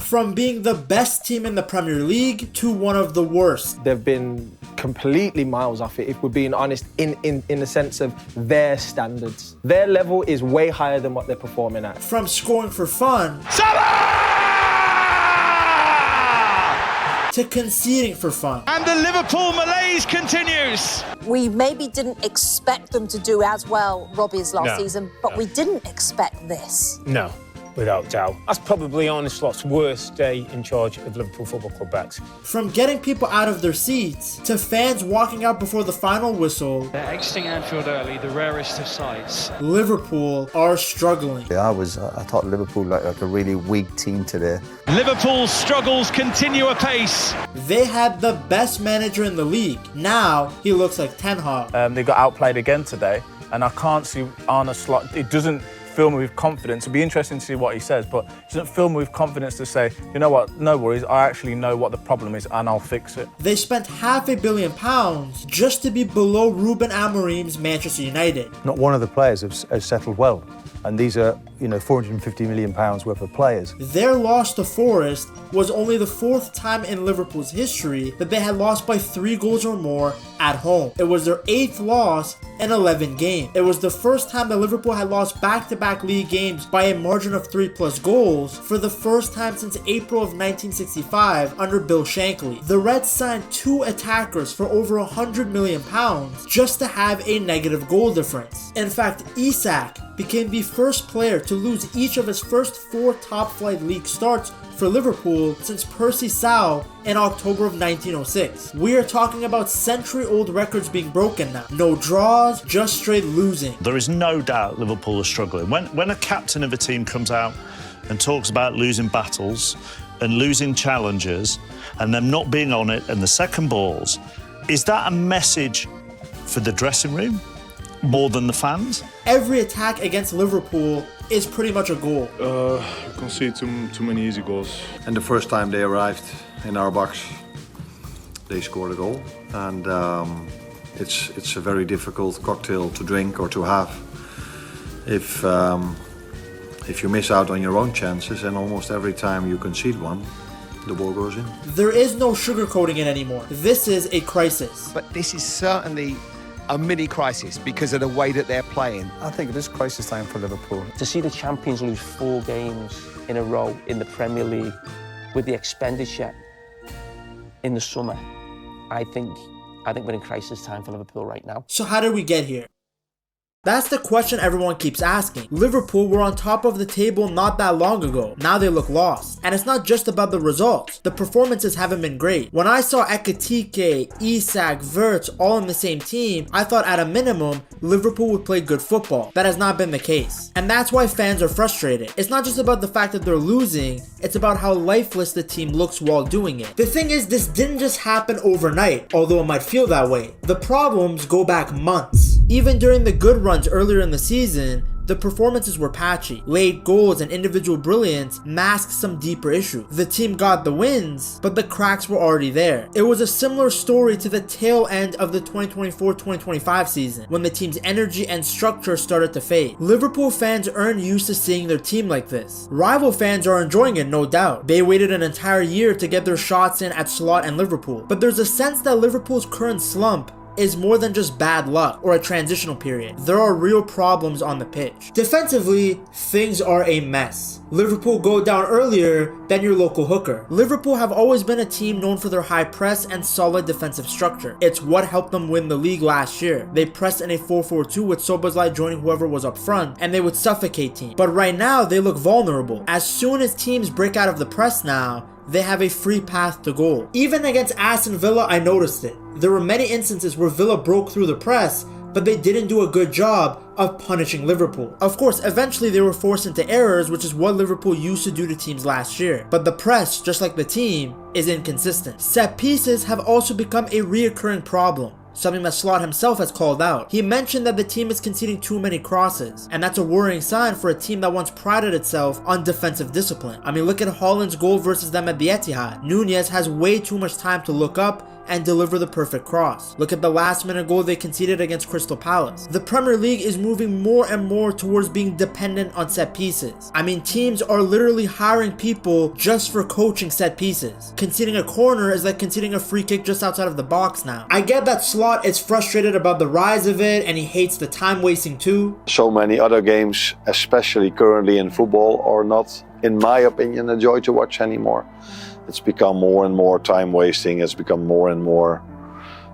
From being the best team in the Premier League to one of the worst. They've been completely miles off it, if we're being honest, in the sense of their standards. Their level is way higher than what they're performing at. From scoring for fun Salah! to conceding for fun. And the Liverpool malaise continues. We maybe didn't expect them to do as well, Robbie's last season, but we didn't expect this. No, without doubt. That's probably Arne Slot's worst day in charge of Liverpool Football Club backs. From getting people out of their seats to fans walking out before the final whistle, they're exiting Anfield early, the rarest of sights. Liverpool are struggling. Yeah, I thought Liverpool looked like a really weak team today. Liverpool's struggles continue apace. They had the best manager in the league. Now he looks like Ten Hag. They got outplayed again today, and I can't see Arne Slot. It doesn't fill me with confidence. It'll be interesting to see what he says, but it doesn't fill me with confidence to say, you know what, no worries, I actually know what the problem is and I'll fix it. They spent £500 million just to be below Ruben Amorim's Manchester United. Not one of the players has settled well, and these are, £450 million worth of players. Their loss to Forest was only the 4th time in Liverpool's history that they had lost by 3 goals or more at home. It was their 8th loss in 11 games. It was the first time that Liverpool had lost back-to-back league games by a margin of 3+ goals for the first time since April of 1965 under Bill Shankly. The Reds signed 2 attackers for over £100 million just to have a negative goal difference. In fact, Isak became the first player to lose each of his first 4 top-flight league starts for Liverpool since Percy Tau in October of 1906. We are talking about century-old records being broken now. No draws, just straight losing. There is no doubt Liverpool are struggling. When a captain of a team comes out and talks about losing battles and losing challenges and them not being on it and the second balls, is that a message for the dressing room more than the fans? Every attack against Liverpool is pretty much a goal. We concede too many easy goals. And the first time they arrived in our box, they scored a goal. And it's a very difficult cocktail to drink or to have. If you miss out on your own chances, and almost every time you concede one, the ball goes in. There is no sugarcoating it anymore. This is a crisis. But this is certainly a mini crisis because of the way that they're playing. I think it is crisis time for Liverpool. To see the champions lose 4 games in a row in the Premier League with the expenditure in the summer, I think we're in crisis time for Liverpool right now. So how did we get here? That's the question everyone keeps asking. Liverpool were on top of the table not that long ago. Now they look lost. And it's not just about the results. The performances haven't been great. When I saw Ekitike, Isak, Wirtz all in the same team, I thought at a minimum, Liverpool would play good football. That has not been the case. And that's why fans are frustrated. It's not just about the fact that they're losing, it's about how lifeless the team looks while doing it. The thing is, this didn't just happen overnight, although it might feel that way. The problems go back months. Even during the good runs earlier in the season, the performances were patchy. Late goals and individual brilliance masked some deeper issues. The team got the wins, but the cracks were already there. It was a similar story to the tail end of the 2024-2025 season, when the team's energy and structure started to fade. Liverpool fans aren't used to seeing their team like this. Rival fans are enjoying it, no doubt. They waited an entire year to get their shots in at Slot and Liverpool. But there's a sense that Liverpool's current slump is more than just bad luck or a transitional period. There are real problems on the pitch. Defensively, things are a mess. Liverpool go down earlier than your local hooker. Liverpool have always been a team known for their high press and solid defensive structure. It's what helped them win the league last year. They pressed in a 4-4-2 with Szoboszlai joining whoever was up front, and they would suffocate teams. But right now, they look vulnerable. As soon as teams break out of the press now, they have a free path to goal. Even against Aston Villa, I noticed it. There were many instances where Villa broke through the press, but they didn't do a good job of punishing Liverpool. Of course, eventually they were forced into errors, which is what Liverpool used to do to teams last year. But the press, just like the team, is inconsistent. Set pieces have also become a reoccurring problem. something that Slot himself has called out. He mentioned that the team is conceding too many crosses, and that's a worrying sign for a team that once prided itself on defensive discipline. I mean, look at Haaland's goal versus them at the Etihad. Nunez has way too much time to look up and deliver the perfect cross. Look at the last-minute goal they conceded against Crystal Palace. The Premier League is moving more and more towards being dependent on set pieces. I mean, teams are literally hiring people just for coaching set pieces. Conceding a corner is like conceding a free kick just outside of the box now. I get that Slot is frustrated about the rise of it and he hates the time wasting too. So many other games, especially currently in football, are not, in my opinion, a joy to watch anymore. It's become more and more time wasting. It's become more and more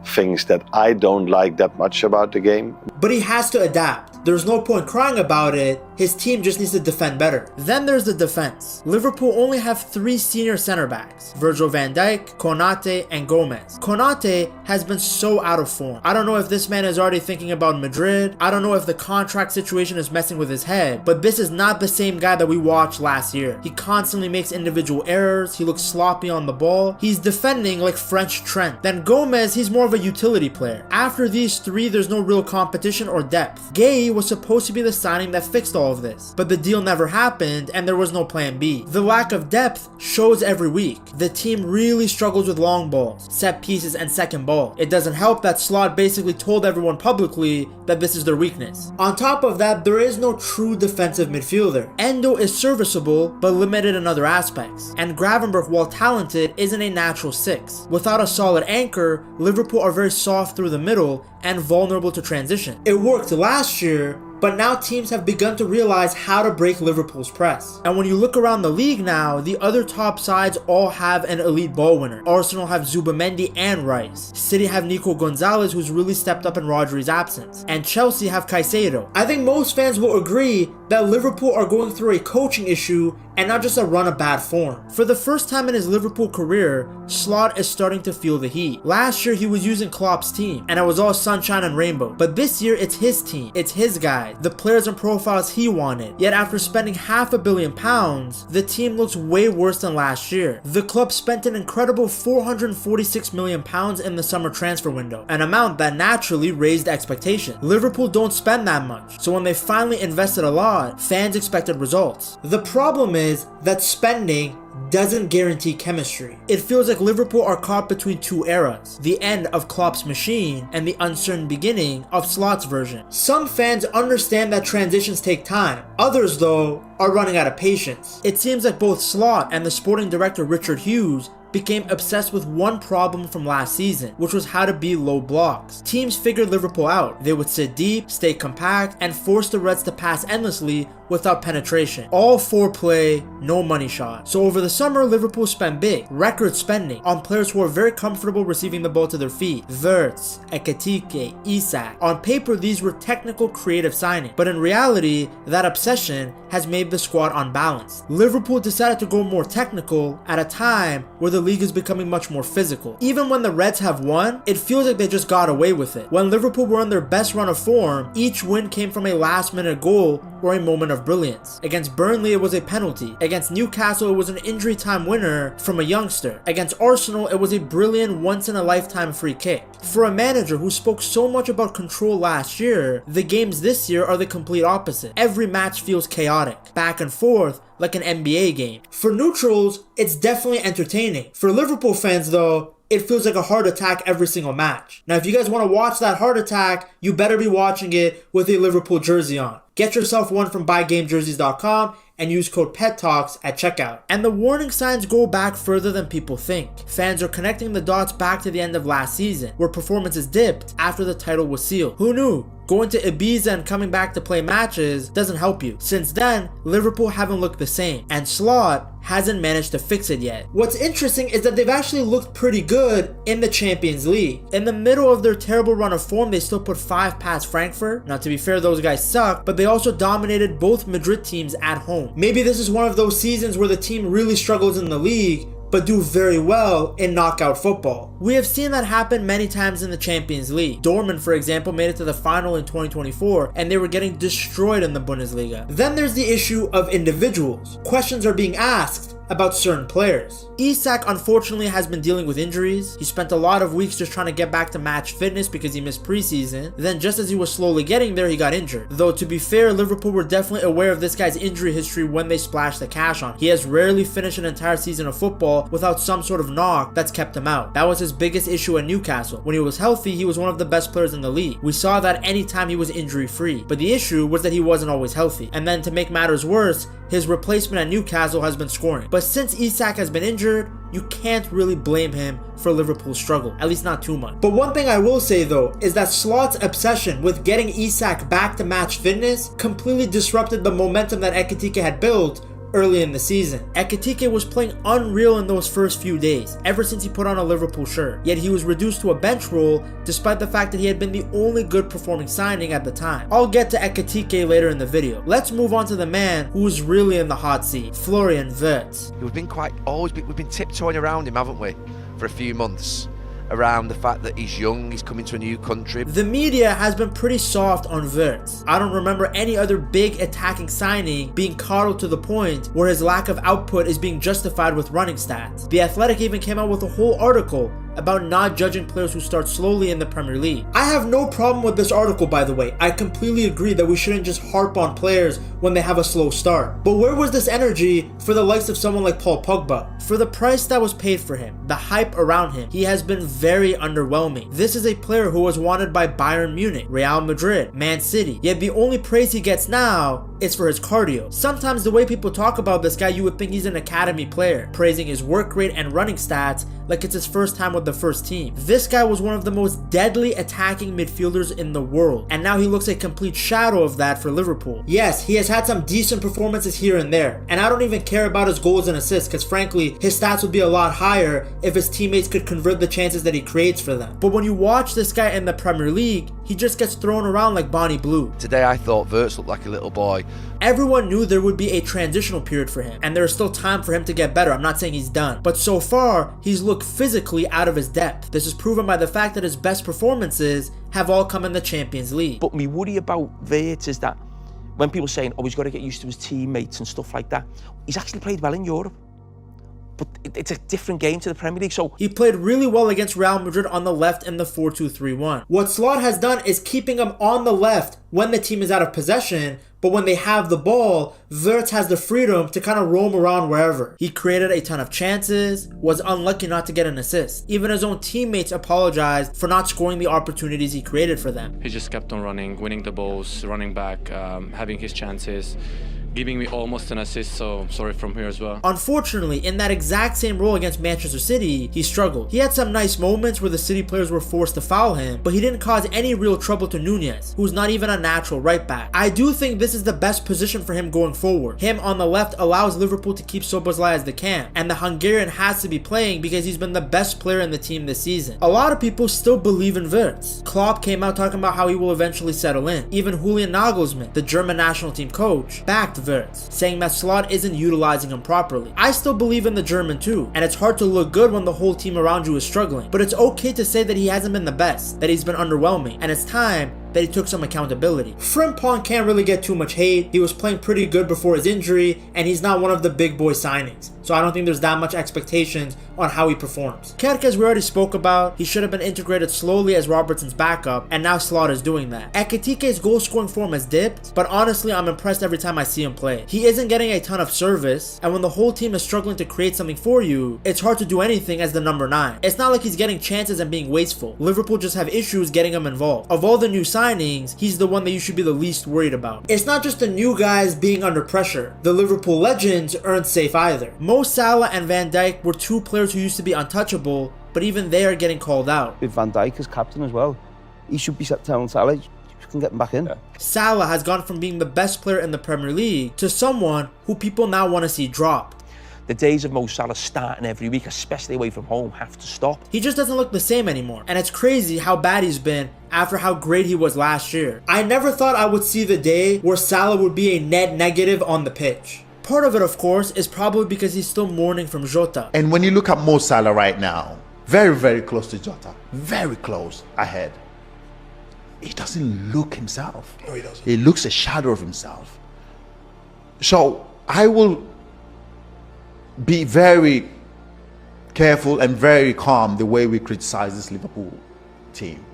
things that I don't like that much about the game. But he has to adapt. There's no point crying about it. His team just needs to defend better. Then there's the defense. Liverpool only have 3 senior center backs: Virgil van Dijk, Konate, and Gomez. Konate has been so out of form. I don't know if this man is already thinking about Madrid. I don't know if the contract situation is messing with his head, but this is not the same guy that we watched last year. He constantly makes individual errors. He looks sloppy on the ball. He's defending like French Trent. Then Gomez, he's more of a utility player. After these 3, there's no real competition or depth. Gay was supposed to be the signing that fixed all of this, but the deal never happened and there was no plan B. The lack of depth shows every week. The team really struggles with long balls, set pieces, and second ball. It doesn't help that Slot basically told everyone publicly that this is their weakness. On top of that, there is no true defensive midfielder. Endo is serviceable but limited in other aspects, and Gravenberch, while talented, isn't a natural 6. Without a solid anchor, Liverpool are very soft through the middle and vulnerable to transition. It worked last year, but now teams have begun to realize how to break Liverpool's press. And when you look around the league now, the other top sides all have an elite ball winner. Arsenal have Zubamendi and Rice. City have Nico Gonzalez, who's really stepped up in Rodri's absence. And Chelsea have Caicedo. I think most fans will agree that Liverpool are going through a coaching issue and not just a run of bad form. For the first time in his Liverpool career, Slot is starting to feel the heat. Last year he was using Klopp's team, and it was all sunshine and rainbow. But this year it's his team, it's his guy, the players and profiles he wanted. Yet after spending £500 million, the team looks way worse than last year. The club spent an incredible £446 million in the summer transfer window, an amount that naturally raised expectations. Liverpool don't spend that much, so when they finally invested a lot, fans expected results. The problem is that spending doesn't guarantee chemistry. It feels like Liverpool are caught between 2 eras, the end of Klopp's machine and the uncertain beginning of Slot's version. Some fans understand that transitions take time. Others, though, are running out of patience. It seems like both Slot and the sporting director Richard Hughes became obsessed with one problem from last season, which was how to beat low blocks. Teams figured Liverpool out. They would sit deep, stay compact, and force the Reds to pass endlessly without penetration. All foreplay, no money shot. So over the summer, Liverpool spent big, record spending, on players who are very comfortable receiving the ball to their feet. Wirtz, Ekitike, Isak. On paper, these were technical, creative signings, but in reality, that obsession has made the squad unbalanced. Liverpool decided to go more technical at a time where the league is becoming much more physical. Even when the Reds have won, it feels like they just got away with it. When Liverpool were on their best run of form, each win came from a last-minute goal or a moment of brilliance. Against Burnley, it was a penalty. Against Newcastle, it was an injury time winner from a youngster. Against Arsenal, it was a brilliant once-in-a-lifetime free kick. For a manager who spoke so much about control last year, the games this year are the complete opposite. Every match feels chaotic, back and forth, like an NBA game. For neutrals, it's definitely entertaining. For Liverpool fans, though, it feels like a heart attack every single match. Now, if you guys want to watch that heart attack, you better be watching it with a Liverpool jersey on. Get yourself one from buygamejerseys.com and use code PETTALKS at checkout. And the warning signs go back further than people think. Fans are connecting the dots back to the end of last season, where performances dipped after the title was sealed. Who knew? Going to Ibiza and coming back to play matches doesn't help you. Since then, Liverpool haven't looked the same, and Slot hasn't managed to fix it yet. What's interesting is that they've actually looked pretty good in the Champions League. In the middle of their terrible run of form, they still put 5 past Frankfurt. Now, to be fair, those guys suck, but they also dominated both Madrid teams at home. Maybe this is one of those seasons where the team really struggles in the league, but do very well in knockout football. We have seen that happen many times in the Champions League. Dortmund, for example, made it to the final in 2024, and they were getting destroyed in the Bundesliga. Then there's the issue of individuals. Questions are being asked about certain players. Isak unfortunately has been dealing with injuries. He spent a lot of weeks just trying to get back to match fitness because he missed preseason. Then just as he was slowly getting there, he got injured. Though to be fair, Liverpool were definitely aware of this guy's injury history when they splashed the cash on him. He has rarely finished an entire season of football without some sort of knock that's kept him out. That was his biggest issue at Newcastle. When he was healthy, he was one of the best players in the league. We saw that anytime he was injury free. But the issue was that he wasn't always healthy. And then to make matters worse, his replacement at Newcastle has been scoring. But since Isak has been injured, you can't really blame him for Liverpool's struggle, at least not too much. But one thing I will say though is that Slot's obsession with getting Isak back to match fitness completely disrupted the momentum that Ekitike had built early in the season. Ekitike was playing unreal in those first few days, ever since he put on a Liverpool shirt. Yet he was reduced to a bench role despite the fact that he had been the only good performing signing at the time. I'll get to Ekitike later in the video. Let's move on to the man who is really in the hot seat, Florian Wirtz. We've been tiptoeing around him, haven't we, for a few months, around the fact that he's young, he's coming to a new country. The media has been pretty soft on Wirtz. I don't remember any other big attacking signing being coddled to the point where his lack of output is being justified with running stats. The Athletic even came out with a whole article about not judging players who start slowly in the Premier League. I have no problem with this article, by the way. I completely agree that we shouldn't just harp on players when they have a slow start. But where was this energy for the likes of someone like Paul Pogba? For the price that was paid for him, the hype around him, he has been very underwhelming. This is a player who was wanted by Bayern Munich, Real Madrid, Man City, yet the only praise he gets now is for his cardio. Sometimes the way people talk about this guy, you would think he's an academy player, praising his work rate and running stats like it's his first time with the first team. This guy was one of the most deadly attacking midfielders in the world, and now he looks a complete shadow of that for Liverpool. Yes, he has had some decent performances here and there, and I don't even care about his goals and assists because frankly, his stats would be a lot higher if his teammates could convert the chances that he creates for them. But when you watch this guy in the Premier League, he just gets thrown around like Bonnie Blue. Today I thought Wirtz looked like a little boy. Everyone knew there would be a transitional period for him, and there's still time for him to get better. I'm not saying he's done, but so far, he's looked physically out of his depth. This is proven by the fact that his best performances have all come in the Champions League. But my worry about Wirtz is that when people are saying, oh, he's got to get used to his teammates and stuff like that, he's actually played well in Europe. But it's a different game to the Premier League, so... He played really well against Real Madrid on the left in the 4-2-3-1. What Slot has done is keeping him on the left when the team is out of possession, but when they have the ball, Wirtz has the freedom to kind of roam around wherever. He created a ton of chances, was unlucky not to get an assist. Even his own teammates apologized for not scoring the opportunities he created for them. He just kept on running, winning the balls, running back, having his chances, giving me almost an assist, so sorry from here as well. Unfortunately, in that exact same role against Manchester City, he struggled. He had some nice moments where the City players were forced to foul him, but he didn't cause any real trouble to Nunez, who's not even a natural right back. I do think this is the best position for him going forward. Him on the left allows Liverpool to keep Szoboszlai as the cam, and the Hungarian has to be playing because he's been the best player in the team this season. A lot of people still believe in Wirtz. Klopp came out talking about how he will eventually settle in. Even Julian Nagelsmann, the German national team coach, backed Wirtz, saying that Slot isn't utilizing him properly. I still believe in the German too, and it's hard to look good when the whole team around you is struggling, but it's okay to say that he hasn't been the best, that he's been underwhelming, and it's time that he took some accountability. Frimpong can't really get too much hate. He was playing pretty good before his injury, and he's not one of the big boy signings, so I don't think there's that much expectations on how he performs. Kerkez we already spoke about. He should have been integrated slowly as Robertson's backup, and now Slot is doing that. Ekitike's goal scoring form has dipped, but honestly I'm impressed every time I see him play. He isn't getting a ton of service, and when the whole team is struggling to create something for you, it's hard to do anything as the number 9. It's not like he's getting chances and being wasteful. Liverpool just have issues getting him involved. Of all the new signings, he's the one that you should be the least worried about. It's not just the new guys being under pressure. The Liverpool legends aren't safe either. Mo Salah and Van Dijk were two players who used to be untouchable, but even they are getting called out. With Van Dijk as captain as well, he should be telling Salah, you can get him back in. Salah has gone from being the best player in the Premier League to someone who people now want to see drop. The days of Mo Salah starting every week, especially away from home, have to stop. He just doesn't look the same anymore, and it's crazy how bad he's been after how great he was last year. I never thought I would see the day where Salah would be a net negative on the pitch. Part of it, of course, is probably because he's still mourning from Jota. And when you look at Mo Salah right now, very, very close to Jota, very close ahead, he doesn't look himself. No, he doesn't. He looks a shadow of himself. So I will be very careful and very calm the way we criticize this Liverpool team.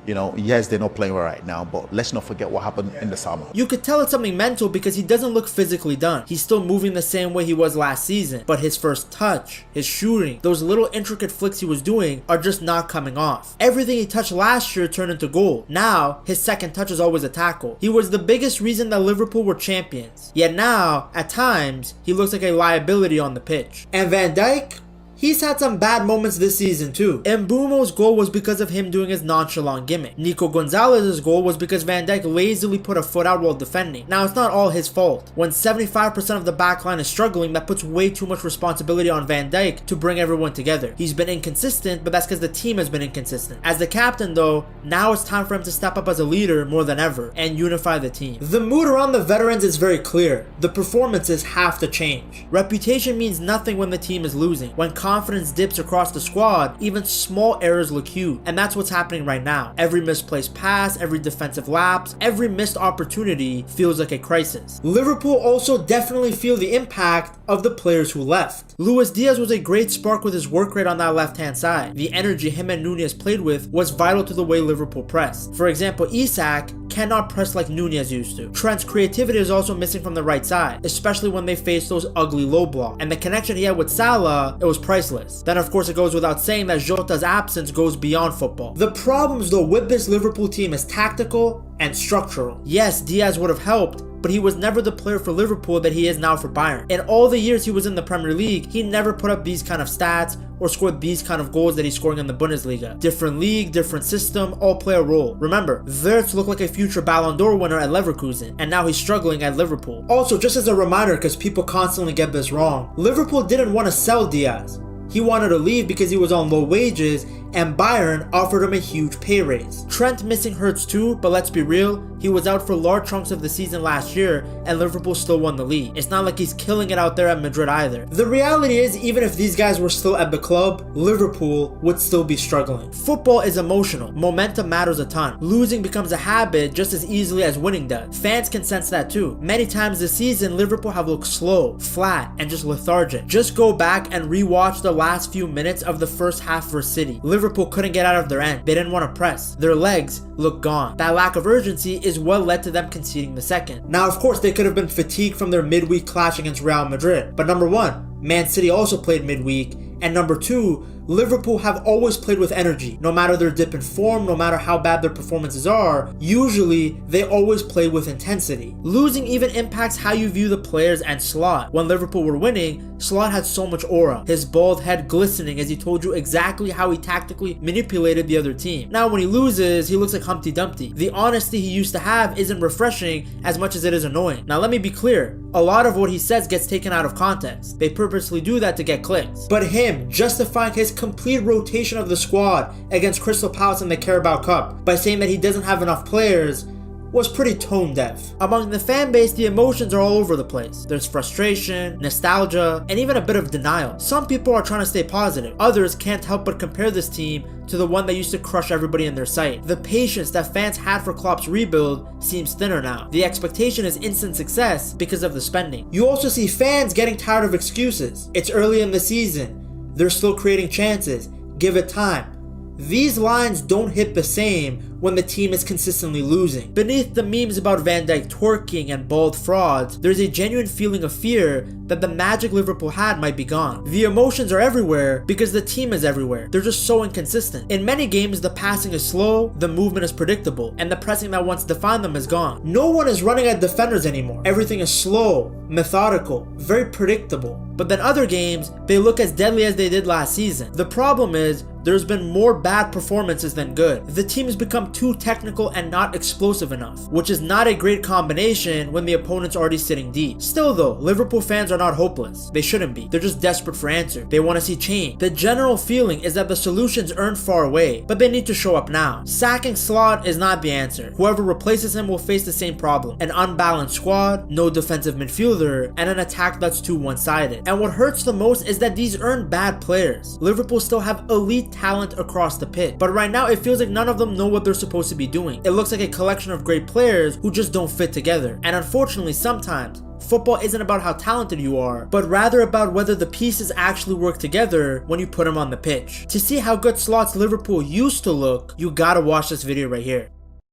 You know, yes, they're not playing well right now, but let's not forget what happened in the summer. You could tell it's something mental because he doesn't look physically done. He's still moving the same way he was last season, but his first touch, his shooting, those little intricate flicks he was doing are just not coming off. Everything he touched last year turned into goal. Now, his second touch is always a tackle. He was the biggest reason that Liverpool were champions. Yet now, at times, he looks like a liability on the pitch. And Van Dijk? He's had some bad moments this season too. Mbeumo's goal was because of him doing his nonchalant gimmick. Nico Gonzalez's goal was because Van Dijk lazily put a foot out while defending. Now it's not all his fault. When 75% of the backline is struggling, that puts way too much responsibility on Van Dijk to bring everyone together. He's been inconsistent, but that's because the team has been inconsistent. As the captain though, now it's time for him to step up as a leader more than ever and unify the team. The mood around the veterans is very clear. The performances have to change. Reputation means nothing when the team is losing. When confidence dips across the squad, even small errors look huge, and that's what's happening right now. Every misplaced pass, every defensive lapse, every missed opportunity feels like a crisis. Liverpool also definitely feel the impact of the players who left. Luis Diaz was a great spark with his work rate on that left-hand side. The energy him and Nunez played with was vital to the way Liverpool pressed. For example, Isak cannot press like Nunez used to. Trent's creativity is also missing from the right side, especially when they face those ugly low blocks. And the connection he had with Salah, it was priceless. Then of course it goes without saying that Jota's absence goes beyond football. The problems though with this Liverpool team is tactical and structural. Yes, Diaz would have helped, but he was never the player for Liverpool that he is now for Bayern. In all the years he was in the Premier League, he never put up these kind of stats or scored these kind of goals that he's scoring in the Bundesliga. Different league, different system, all play a role. Remember, Wirtz looked like a future Ballon d'Or winner at Leverkusen, and now he's struggling at Liverpool. Also, just as a reminder, because people constantly get this wrong, Liverpool didn't want to sell Diaz. He wanted to leave because he was on low wages and Bayern offered him a huge pay raise. Trent missing hurts too, but let's be real, he was out for large chunks of the season last year and Liverpool still won the league. It's not like he's killing it out there at Madrid either. The reality is, even if these guys were still at the club, Liverpool would still be struggling. Football is emotional. Momentum matters a ton. Losing becomes a habit just as easily as winning does. Fans can sense that too. Many times this season, Liverpool have looked slow, flat, and just lethargic. Just go back and rewatch the last few minutes of the first half for City. Liverpool couldn't get out of their end. They didn't want to press. Their legs looked gone. That lack of urgency is what led to them conceding the second. Now, of course, they could have been fatigued from their midweek clash against Real Madrid. But number one, Man City also played midweek. And number two, Liverpool have always played with energy. No matter their dip in form, no matter how bad their performances are, usually they always play with intensity. Losing even impacts how you view the players and Slot. When Liverpool were winning, Slot had so much aura, his bald head glistening as he told you exactly how he tactically manipulated the other team. Now when he loses, he looks like Humpty Dumpty. The honesty he used to have isn't refreshing as much as it is annoying. Now let me be clear, a lot of what he says gets taken out of context. They purposely do that to get clicks. But him justifying his complete rotation of the squad against Crystal Palace in the Carabao Cup by saying that he doesn't have enough players was pretty tone deaf. Among the fan base, the emotions are all over the place. There's frustration, nostalgia, and even a bit of denial. Some people are trying to stay positive. Others can't help but compare this team to the one that used to crush everybody in their sight. The patience that fans had for Klopp's rebuild seems thinner now. The expectation is instant success because of the spending. You also see fans getting tired of excuses. It's early in the season. They're still creating chances. Give it time. These lines don't hit the same when the team is consistently losing. Beneath the memes about Van Dijk twerking and bald frauds, there's a genuine feeling of fear that the magic Liverpool had might be gone. The emotions are everywhere because the team is everywhere. They're just so inconsistent. In many games, the passing is slow, the movement is predictable, and the pressing that once defined them is gone. No one is running at defenders anymore. Everything is slow, methodical, very predictable. But then other games, they look as deadly as they did last season. The problem is, there's been more bad performances than good. The team has become too technical and not explosive enough, which is not a great combination when the opponent's already sitting deep. Still though, Liverpool fans are not hopeless. They shouldn't be. They're just desperate for answers. They want to see change. The general feeling is that the solutions aren't far away, but they need to show up now. Sacking Slot is not the answer. Whoever replaces him will face the same problem. An unbalanced squad, no defensive midfielder, and an attack that's too one-sided. And what hurts the most is that these aren't bad players. Liverpool still have elite talent across the pitch, but right now it feels like none of them know what they're supposed to be doing. It looks like a collection of great players who just don't fit together. And unfortunately, sometimes Football isn't about how talented you are, but rather about whether the pieces actually work together when you put them on the pitch. To see how good Slot's Liverpool used to look, you gotta watch this video right here.